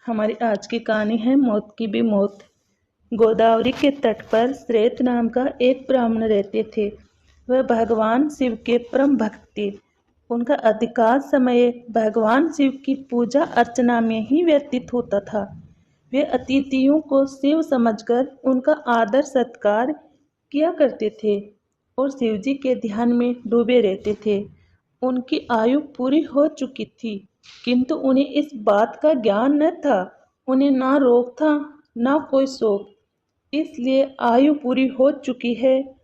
हमारी आज की कहानी है मौत की भी मौत। गोदावरी के तट पर श्रेत नाम का एक ब्राह्मण रहते थे। वह भगवान शिव के परम भक्त थे। उनका अधिकांश समय भगवान शिव की पूजा अर्चना में ही व्यतीत होता था। वे अतिथियों को शिव समझकर उनका आदर सत्कार किया करते थे और शिव जी के ध्यान में डूबे रहते थे। उनकी आयु पूरी हो चुकी थी, किंतु उन्हें इस बात का ज्ञान न था। उन्हें ना रोग था, ना कोई शोक। इसलिए आयु पूरी हो चुकी है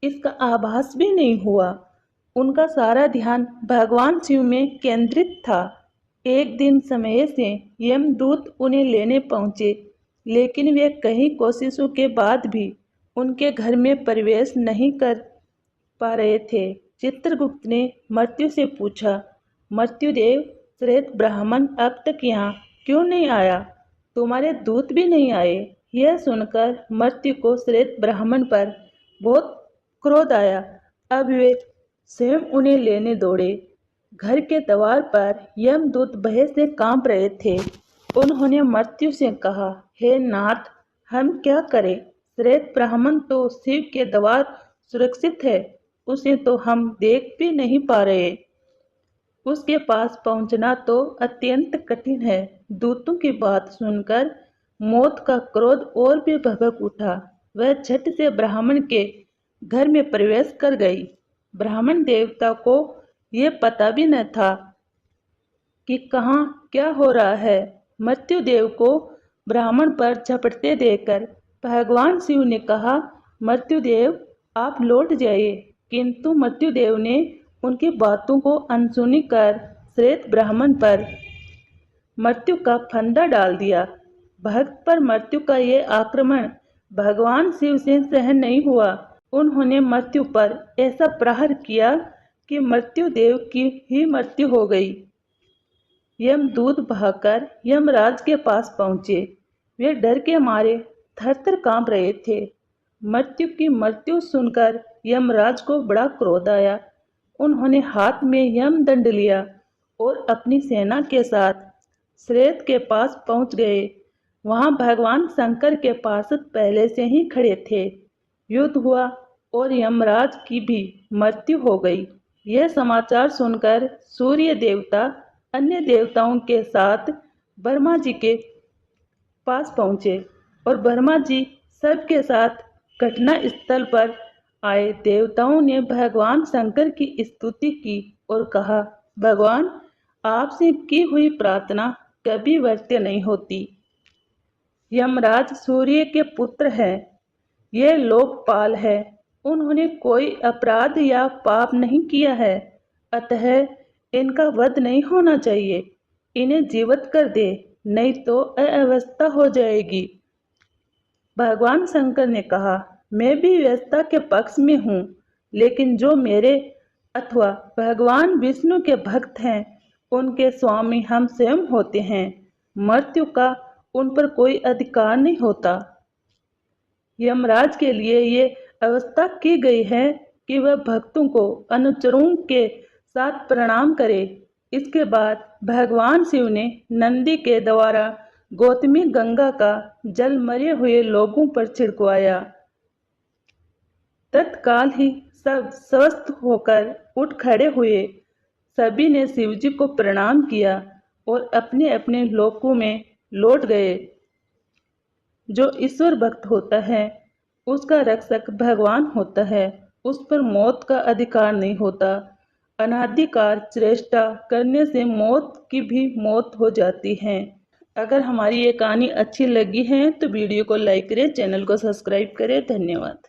इसका आभास भी नहीं हुआ। उनका सारा ध्यान भगवान शिव में केंद्रित था। एक दिन समय से यमदूत उन्हें लेने पहुंचे, लेकिन वे कई कोशिशों के बाद भी उनके घर में प्रवेश नहीं कर पा रहे थे। चित्रगुप्त ने मृत्यु से पूछा, मृत्युदेव, श्रेत ब्राह्मण अब तक यहाँ क्यों नहीं आया? तुम्हारे दूत भी नहीं आए। यह सुनकर मृत्यु को श्रेत ब्राह्मण पर बहुत क्रोध आया। अब वे स्वयं उन्हें लेने दौड़े। घर के द्वार पर यमदूत भय से कांप रहे थे। उन्होंने मृत्यु से कहा, हे नाथ, हम क्या करें? श्रेत ब्राह्मण तो शिव के द्वार सुरक्षित है, उसे तो हम देख भी नहीं पा रहे। उसके पास पहुंचना तो अत्यंत कठिन है। दूतों की बात सुनकर मौत का क्रोध और भी भभक उठा। वह झट से ब्राह्मण के घर में प्रवेश कर गई। ब्राह्मण देवता को यह पता भी न था कि कहाँ क्या हो रहा है। मृत्युदेव को ब्राह्मण पर झपटते देखकर भगवान शिव ने कहा, मृत्युदेव, आप लौट जाइए। किंतु मृत्युदेव ने उनकी बातों को अनसुनी कर श्रेत ब्राह्मण पर मृत्यु का फंदा डाल दिया। भक्त पर मृत्यु का यह आक्रमण भगवान शिव से सहन नहीं हुआ। उन्होंने मृत्यु पर ऐसा प्रहार किया कि मृत्युदेव की ही मृत्यु हो गई। यमदूत भागकर यमराज के पास पहुंचे। वे डर के मारे थर-थर कांप रहे थे। मृत्यु की मृत्यु सुनकर यमराज को बड़ा क्रोध आया। उन्होंने हाथ में यमदंड लिया और अपनी सेना के साथ श्रेत के पास पहुंच गए। वहां भगवान शंकर के पार्षद पहले से ही खड़े थे। युद्ध हुआ और यमराज की भी मृत्यु हो गई। यह समाचार सुनकर सूर्य देवता अन्य देवताओं के साथ ब्रह्मा जी के पास पहुंचे और ब्रह्मा जी सबके साथ घटना स्थल पर आए। देवताओं ने भगवान शंकर की स्तुति की और कहा, भगवान, आपसे की हुई प्रार्थना कभी व्यर्थ नहीं होती। यमराज सूर्य के पुत्र हैं। यह लोकपाल है। उन्होंने कोई अपराध या पाप नहीं किया है, अतः इनका वध नहीं होना चाहिए। इन्हें जीवित कर दे, नहीं तो अव्यवस्था हो जाएगी। भगवान शंकर ने कहा, मैं भी व्यवस्था के पक्ष में हूँ, लेकिन जो मेरे अथवा भगवान विष्णु के भक्त हैं, उनके स्वामी हम स्वयं होते हैं। मृत्यु का उन पर कोई अधिकार नहीं होता। यमराज के लिए ये व्यवस्था की गई है कि वह भक्तों को अनुचरों के साथ प्रणाम करे। इसके बाद भगवान शिव ने नंदी के द्वारा गौतमी गंगा का जल मरे हुए लोगों पर छिड़कवाया। तत्काल ही सब स्वस्थ होकर उठ खड़े हुए। सभी ने शिवजी को प्रणाम किया और अपने अपने लोकों में लौट गए। जो ईश्वर भक्त होता है, उसका रक्षक भगवान होता है। उस पर मौत का अधिकार नहीं होता। अनाधिकार चेष्टा करने से मौत की भी मौत हो जाती है। अगर हमारी ये कहानी अच्छी लगी है तो वीडियो को लाइक करें, चैनल को सब्सक्राइब करें। धन्यवाद।